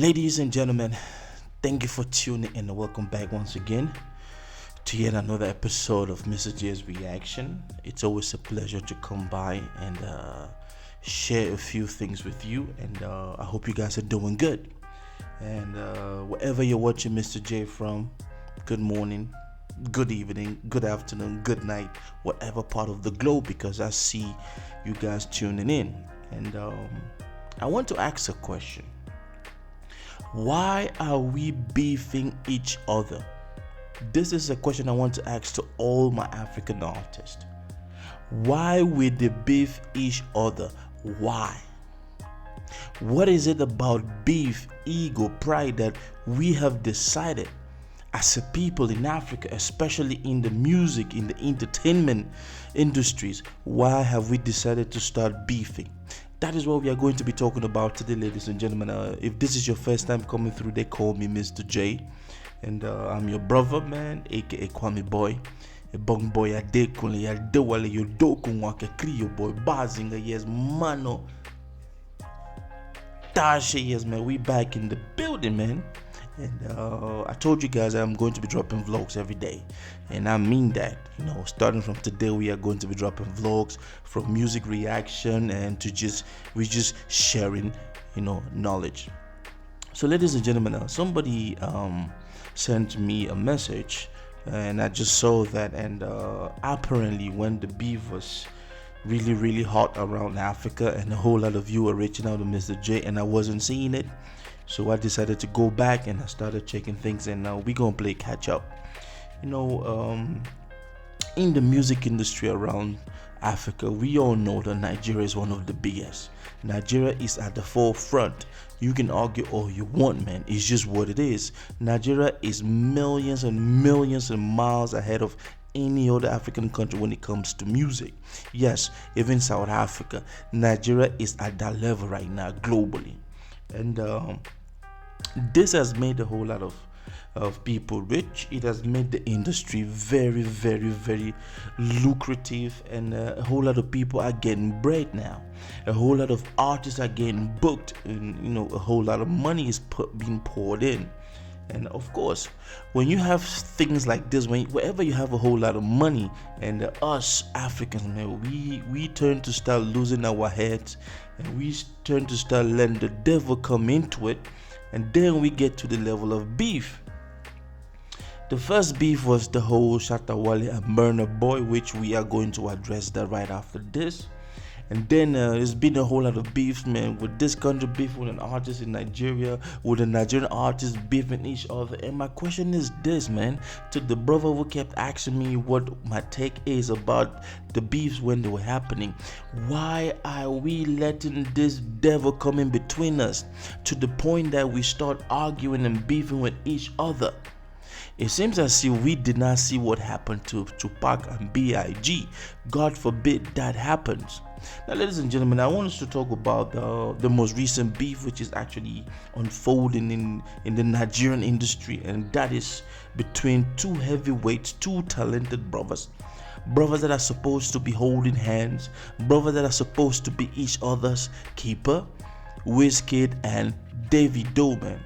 Ladies and gentlemen, thank you for tuning in and welcome back once again to yet another episode of MisterJaay's Reaction. It's always a pleasure to come by and share a few things with you, and I hope you guys are doing good. And wherever you're watching MisterJaay from, good morning, good evening, good afternoon, good night, whatever part of the globe, because I see you guys tuning in. And I want to ask a question. Why are we beefing each other? This is a question I want to ask to all my African artists. Why would they beef each other? Why? What is it about beef, ego, pride that we have decided as a people in Africa, especially in the music, in the entertainment industries? Why have we decided to start beefing? That is what we are going to be talking about today, ladies and gentlemen. If this is your first time coming through, they call me MisterJaay, and I'm your brother, man, aka Kwame Boy. A bong boy, a dekule, a dewale, you dokun wake kriyo boy, bazinga, yes, mano. Tasha, yes, man, we back in the building, man. And I told you guys I'm going to be dropping vlogs every day, and I mean that. Starting from today, we are going to be dropping vlogs from music reaction and we're just sharing, knowledge. So, ladies and gentlemen, somebody sent me a message, and I just saw that, and apparently when the beef was really hot around Africa, and a whole lot of you were reaching out to MisterJaay, and I wasn't seeing it. So I decided to go back and I started checking things, and now we're gonna play catch up. In the music industry around Africa, we all know that Nigeria is one of the biggest. Nigeria is at the forefront. You can argue all you want, man. It's just what it is. Nigeria is millions and millions of miles ahead of any other African country when it comes to music. Yes, even South Africa. Nigeria is at that level right now globally. And this has made a whole lot of people rich. It has made the industry very lucrative, and a whole lot of people are getting bread now. A whole lot of artists are getting booked, and a whole lot of money is being poured in. And of course, when you have things like this, wherever you have a whole lot of money, and us Africans, man, we turn to start losing our heads, and we turn to start letting the devil come into it, and then we get to the level of beef. The first beef was the whole Shatta Wale and Burna Boy, which we are going to address that right after this. And then there's been a whole lot of beefs, man, with this country beef with an artist in Nigeria, with a Nigerian artist beefing each other. And my question is this, man, to the brother who kept asking me what my take is about the beefs when they were happening. Why are we letting this devil come in between us to the point that we start arguing and beefing with each other? It seems as if we did not see what happened to Tupac and B.I.G. God forbid that happens. Now, ladies and gentlemen, I want us to talk about the most recent beef, which is actually unfolding in the Nigerian industry, and that is between two heavyweights, two talented brothers that are supposed to be holding hands, brothers that are supposed to be each other's keeper, Wizkid and Davido, man.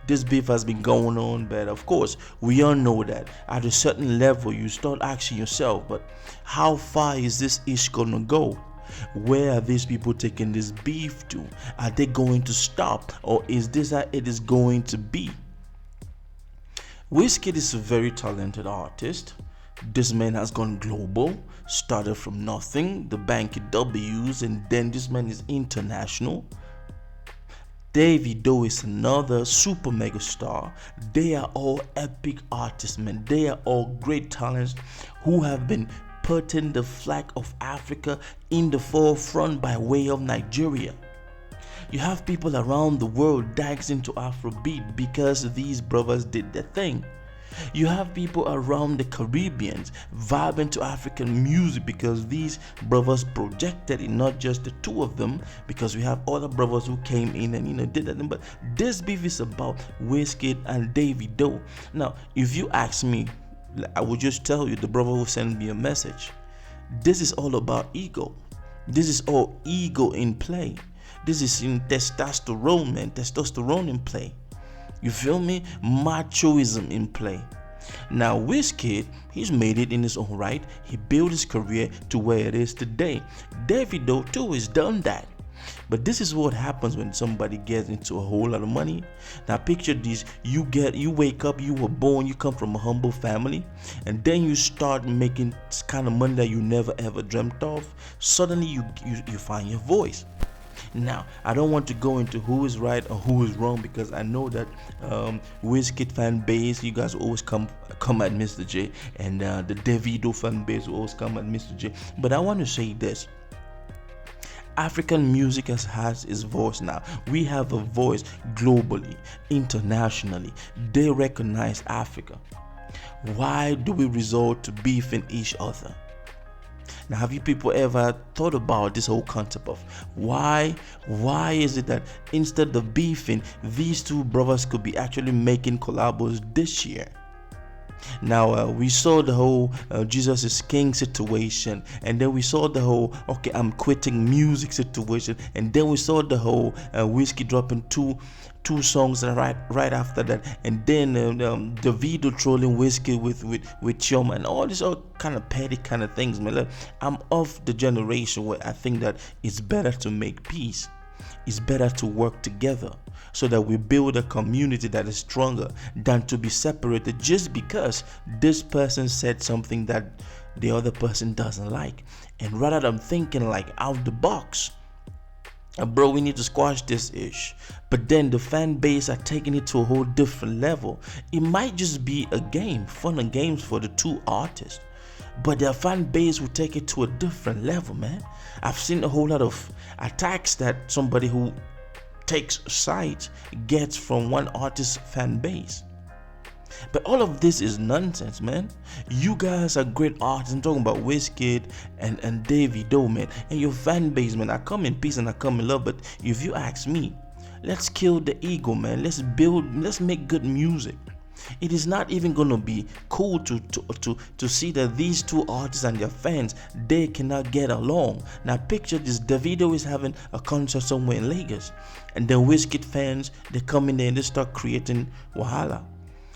This beef has been going on, but of course, we all know that at a certain level, you start asking yourself, but how far is this ish gonna go? Where are these people taking this beef to? Are they going to stop, or is this how it is going to be? Wizkid is a very talented artist. This man has gone global, started from nothing, the Banky W's, and then this man is international. Davido is another super mega star. They are all epic artists, man. They are all great talents who have been putting the flag of Africa in the forefront by way of Nigeria. You have people around the world dancing to Afrobeat because these brothers did their thing. You have people around the Caribbeans vibing to African music because these brothers projected it, not just the two of them, because we have other brothers who came in and did that. But this beef is about Wizkid and Davido. Now, if you ask me, I would just tell you, the brother who sent me a message, this is all about ego. This is all ego in play. This is in testosterone, man. Testosterone in play. You feel me? Machoism in play. Now Wizkid, he's made it in his own right. He built his career to where it is today. Davido too has done that. But this is what happens when somebody gets into a whole lot of money. Now picture this: you wake up, you were born, you come from a humble family, and then you start making this kind of money that you never ever dreamt of. Suddenly you find your voice. Now, I don't want to go into who is right or who is wrong, because I know that Wizkid fan base, you guys always come at MisterJaay, and the Davido fan base will always come at MisterJaay. But I want to say this: African music has its voice now. We have a voice globally, internationally. They recognize Africa. Why do we resort to beefing each other? Now, have you people ever thought about this whole concept of why is it that instead of beefing, these two brothers could be actually making collabos this year? Now we saw the whole Jesus is King situation, and then we saw the whole okay, I'm quitting music situation, and then we saw the whole Wizkid dropping two songs right after that, and then Davido trolling Wizkid with Choma, and all these all kind of petty kind of things, man. Look, I'm of the generation where I think that it's better to make peace. It's better to work together so that we build a community that is stronger than to be separated just because this person said something that the other person doesn't like. And rather than thinking like out the box, bro, we need to squash this ish. But then the fan base are taking it to a whole different level. It might just be a game, fun and games for the two artists, but their fan base will take it to a different level, man. I've seen a whole lot of attacks that somebody who takes sides gets from one artist's fan base. But all of this is nonsense, man. You guys are great artists. I'm talking about Wizkid and Davido, man. And your fan base, man. I come in peace and I come in love. But if you ask me, let's kill the ego, man. Let's make good music. It is not even gonna be cool to see that these two artists and their fans, they cannot get along. Now picture this: Davido is having a concert somewhere in Lagos, and then Wizkid fans, they come in there and they start creating wahala.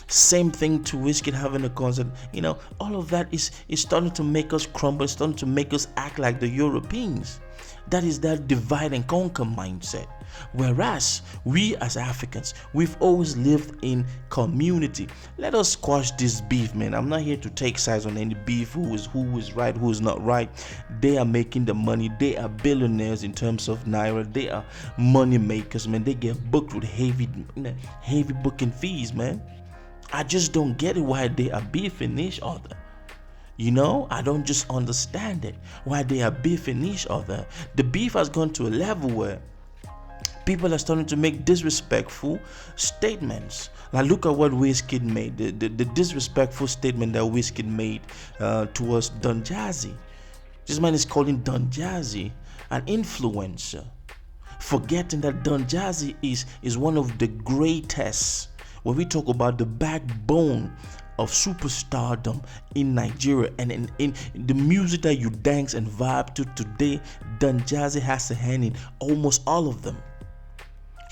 Same thing to Wizkid having a concert. You know, all of that is starting to make us crumble, starting to make us act like the Europeans. That is that divide and conquer mindset. Whereas we as Africans, we've always lived in community. Let us squash this beef, man. I'm not here to take sides on any beef, who is right, who is not right. They are making the money. They are billionaires in terms of naira. They are money makers, man. They get booked with heavy booking fees, man. I just don't get it why they are beefing each other. You know, I don't just understand it, why they are beefing each other. The beef has gone to a level where people are starting to make disrespectful statements. Like, look at what Wizkid made, the disrespectful statement that Wizkid made towards Don Jazzy. This man is calling Don Jazzy an influencer, forgetting that Don Jazzy is one of the greatest, when we talk about the backbone of superstardom in Nigeria, and in the music that you dance and vibe to today, Don Jazzy has a hand in almost all of them.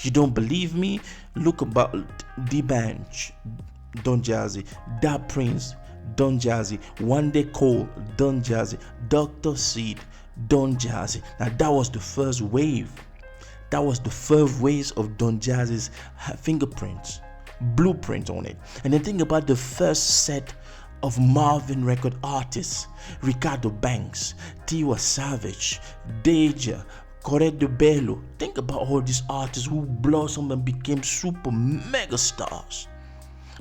You don't believe me? Look about D-Bench, Don Jazzy, Da Prince, Don Jazzy, One Day Cole, Don Jazzy, Dr. Seed, Don Jazzy. Now that was the first wave. That was the first wave of Don Jazzy's fingerprints, blueprint on it. And then think about the first set of Marvin record artists: Ricardo Banks, Tiwa Savage, Deja, Corredo Bello. Think about all these artists who blossomed and became super mega stars.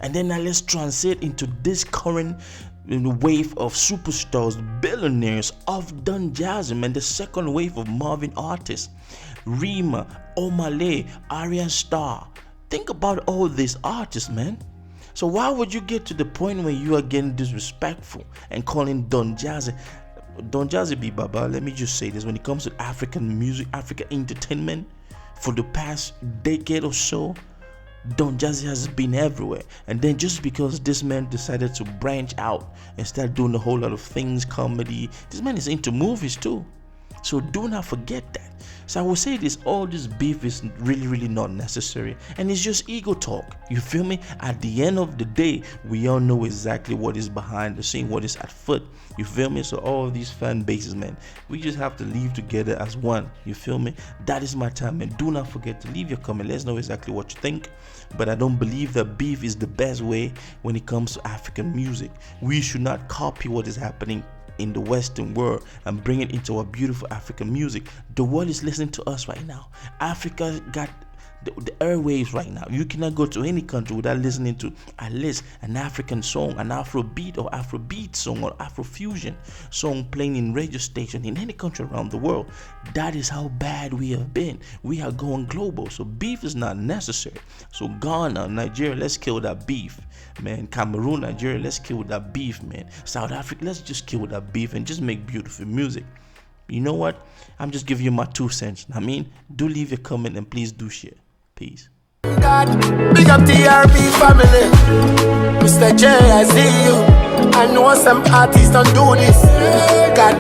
And then now let's translate into this current wave of superstars, billionaires of Don Jazzy, and the second wave of Marvin artists: Rima, Omale, Arya Starr. Think about all these artists, man. So why would you get to the point where you are getting disrespectful and calling Don Jazzy be Baba? Let me just say this: when it comes to African music, African entertainment, for the past decade or so, Don Jazzy has been everywhere. And then just because this man decided to branch out and start doing a whole lot of things, comedy, this man is into movies too. So do not forget that. So I will say this, all this beef is really not necessary, and it's just ego talk. You feel me? At the end of the day, we all know exactly what is behind the scene, what is at foot. You feel me? So all of these fan bases, man, we just have to live together as one. You feel me? That is my time, and do not forget to leave your comment. Let's know exactly what you think. But I don't believe that beef is the best way when it comes to African music. We should not copy what is happening in the Western world and bring it into our beautiful African music. The world is listening to us right now. Africa got the airwaves right now. You cannot go to any country without listening to at least an African song, an Afrobeat or Afrobeat song or Afrofusion song playing in radio station in any country around the world. That is how bad we have been. We are going global. So beef is not necessary. So Ghana, Nigeria, let's kill that beef, man. Cameroon, Nigeria, let's kill that beef, man. South Africa, let's just kill that beef and just make beautiful music. You know what? I'm just giving you my 2 cents. I mean, do leave a comment and please do share. Peace. God, big up the RB family. MisterJaay, I see you. I know some artists don't do this. God.